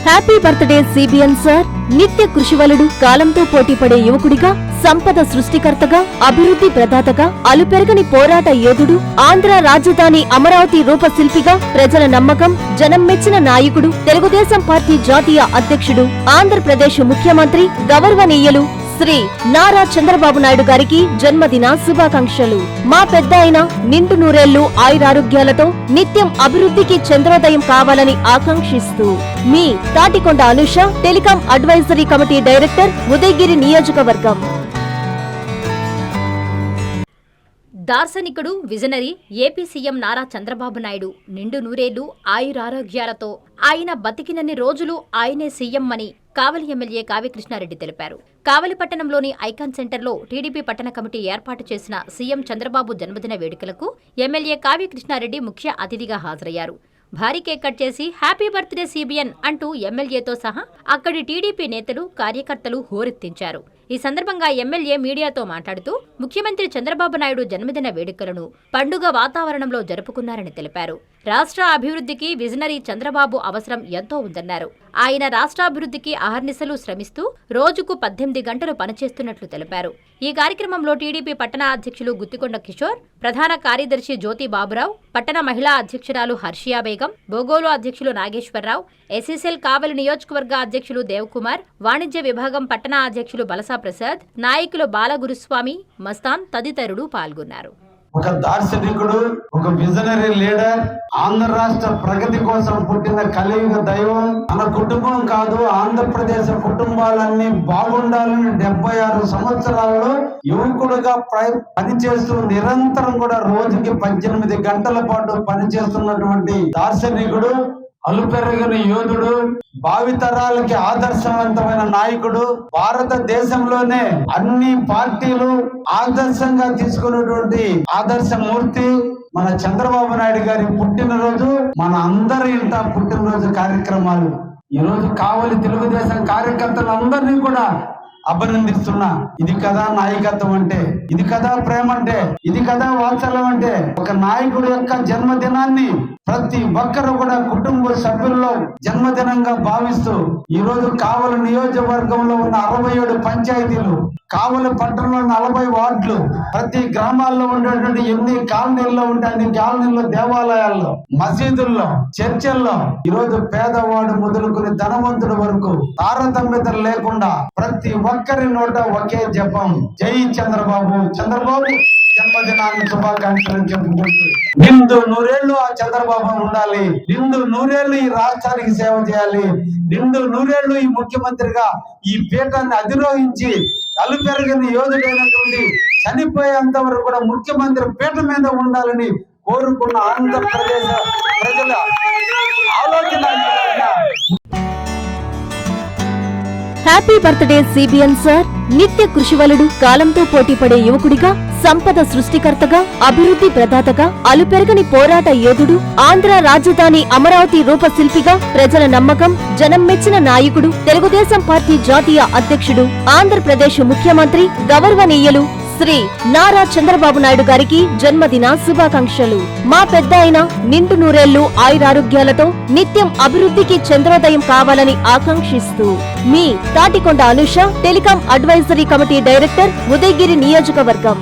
Happy birthday CBN sir. నిత్య కృషివలుడు, కాలంతో పోటీపడే యువకుడిగా, సంపద సృష్టికర్తగా, అభివృద్ధి ప్రదాతగా, అలుపెరగని పోరాట యోధుడు, ఆంధ్ర రాజధాని అమరావతి రూపశిల్పిగా, ప్రజల నమ్మకం, జనం మెచ్చిన నాయకుడు, తెలుగుదేశం పార్టీ జాతీయ అధ్యక్షుడు, ఆంధ్రప్రదేశ్ ముఖ్యమంత్రి గౌరవనీయులు శ్రీ నారా చంద్రబాబు నాయుడు గారికి జన్మదిన శుభాకాంక్షలు. మా పెద్ద అయిన నిండు నూరేళ్లు ఆయురారోగ్యాలతో నిత్యం అభివృద్ధికి చంద్రోదయం కావాలని ఆకాంక్షిస్తూ మీ Thatikonda Anusha, telecom advisory committee director, Udayagiri నియోజకవర్గం. దార్శనికుడు, visionary AP CM Nara Chandrababu Naidu నిండు నూరేళ్లు ఆయురారోగ్యాలతో ఆయన బతికినన్ని రోజులు ఆయనే సీఎం అని కావలి ఎమ్మెల్యే కావ్య కృష్ణారెడ్డి తెలిపారు. కావలి పట్టణంలోని ఐకాన్ సెంటర్లో టీడీపీ పట్టణ కమిటీ ఏర్పాటు చేసిన సీఎం చంద్రబాబు జన్మదిన వేడుకలకు ఎమ్మెల్యే కావ్య కృష్ణారెడ్డి ముఖ్య అతిథిగా హాజరయ్యారు. భారీ కేక్ కట్ చేసి హ్యాపీ బర్త్డే సిబిఎన్ అంటూ ఎమ్మెల్యేతో సహా అక్కడి టీడీపీ నేతలు, కార్యకర్తలు హోరెత్తించారు. ఈ సందర్భంగా ఎమ్మెల్యే మీడియాతో మాట్లాడుతూ ముఖ్యమంత్రి చంద్రబాబు నాయుడు జన్మదిన వేడుకలను పండుగ వాతావరణంలో జరుపుకున్నారని తెలిపారు. రాష్ట్ర అభివృద్ధికి విజనరీ చంద్రబాబు అవసరం ఎంతో ఉందన్నారు. ఆయన రాష్ట్రాభివృద్ధికి అహర్నిశలు శ్రమిస్తూ రోజుకు 18 గంటలు పనిచేస్తున్నట్లు తెలిపారు. ఈ కార్యక్రమంలో టీడీపీ పట్టణ అధ్యక్షులు గుత్తికొండ కిషోర్, ప్రధాన కార్యదర్శి జ్యోతి బాబురావు, పట్టణ మహిళా అధ్యక్షురాలు హర్షియా బేగం, బోగోలు అధ్యక్షులు నాగేశ్వరరావు, ఎస్ఎస్ఎల్ కావలి నియోజకవర్గ అధ్యక్షులు దేవకుమార్, వాణిజ్య విభాగం పట్టణ అధ్యక్షులు బలసా ప్రసాద్, నాయకులు బాలగురుస్వామి, మస్తాన్ తదితరులు పాల్గొన్నారు. ఒక దార్శనికుడు, ఒక విజనరీ లీడర్, ఆంధ్ర రాష్ట్ర ప్రగతి కోసం పుట్టిన కలియుగ దైవం. మన కుటుంబం కాదు, ఆంధ్రప్రదేశ్ కుటుంబాలన్నీ బాగుండాలని 76 సంవత్సరాల్లో యువకుడుగా పనిచేస్తూ నిరంతరం కూడా రోజుకి 18 గంటల పాటు పనిచేస్తున్నటువంటి దార్శనికుడు, అలుపెరగని యోధుడు, భావితరాలకి ఆదర్శవంతమైన నాయకుడు, భారతదేశంలోనే అన్ని పార్టీలు ఆదర్శంగా తీసుకున్నటువంటి ఆదర్శమూర్తి మన చంద్రబాబు నాయుడు గారి పుట్టినరోజు. మన అందరి ఇంట పుట్టినరోజు కార్యక్రమాలు ఈరోజు కావలి తెలుగుదేశం కార్యకర్తలందరినీ కూడా అభినందిస్తున్నా. ఇది కదా నాయకత్వం అంటే, ఇది కదా ప్రేమ అంటే, ఇది కదా వాత్సల్యం అంటే. ఒక నాయకుడి యొక్క జన్మదినాన్ని ప్రతి ఒక్కరు కూడా కుటుంబ సభ్యుల్లో జన్మదినంగా భావిస్తూ ఈ రోజు కావలి నియోజకవర్గంలో ఉన్న 67 పంచాయతీలు, కావలి పట్టణంలో 40 వార్డులు, ప్రతి గ్రామాల్లో ఉండేటువంటి ఎన్ని కాలనీల్లో ఉంటే అన్ని కాలనీల్లో, దేవాలయాల్లో, మసీదుల్లో, చర్చల్లో ఈరోజు పేదవాడు మొదలుకుని ధనవంతుడి వరకు తారతమ్యత లేకుండా ప్రతి ఒక్కరి నోట ఒకే జపం, జై చంద్రబాబు, చంద్రబాబు జన్మదినాన్ని శుభాకాంక్షలు చెప్పుకుంటూ నిండు నూరేళ్లు ఆ చంద్రబాబు ఉండాలి, నిండు నూరేళ్లు ఈ రాష్ట్రానికి సేవ చేయాలి, నిండు నూరేళ్లు ఈ ముఖ్యమంత్రిగా ఈ పీఠాన్ని అధిరోహించి అలుపెరగని యోధుడైనటువంటి చనిపోయేంత వరకు కూడా ముఖ్యమంత్రి పీఠ మీద ఉండాలని కోరుకున్న ఆంధ్రప్రదేశ్ ప్రజల ఆలోచన. Happy birthday CBN sir. నిత్య కృషివలుడు, కాలంతో పోటీపడే యువకుడిగా, సంపద సృష్టికర్తగా, అభివృద్ధి ప్రదాతగా, అలుపెరగని పోరాట యోధుడు, ఆంధ్ర రాజధాని అమరావతి రూపశిల్పిగా, ప్రజల నమ్మకం, జనం మెచ్చిన నాయకుడు, తెలుగుదేశం పార్టీ జాతీయ అధ్యక్షుడు, ఆంధ్రప్రదేశ్ ముఖ్యమంత్రి గౌరవనీయులు శ్రీ నారా చంద్రబాబు నాయుడు గారికి జన్మదిన శుభాకాంక్షలు. మా పెద్ద అయిన నిండు నూరేళ్లు ఆయురారోగ్యాలతో నిత్యం అభివృద్ధికి చంద్రోదయం కావాలని ఆకాంక్షిస్తూ మీ Thatikonda Anusha, telecom advisory committee director, Udayagiri నియోజకవర్గం.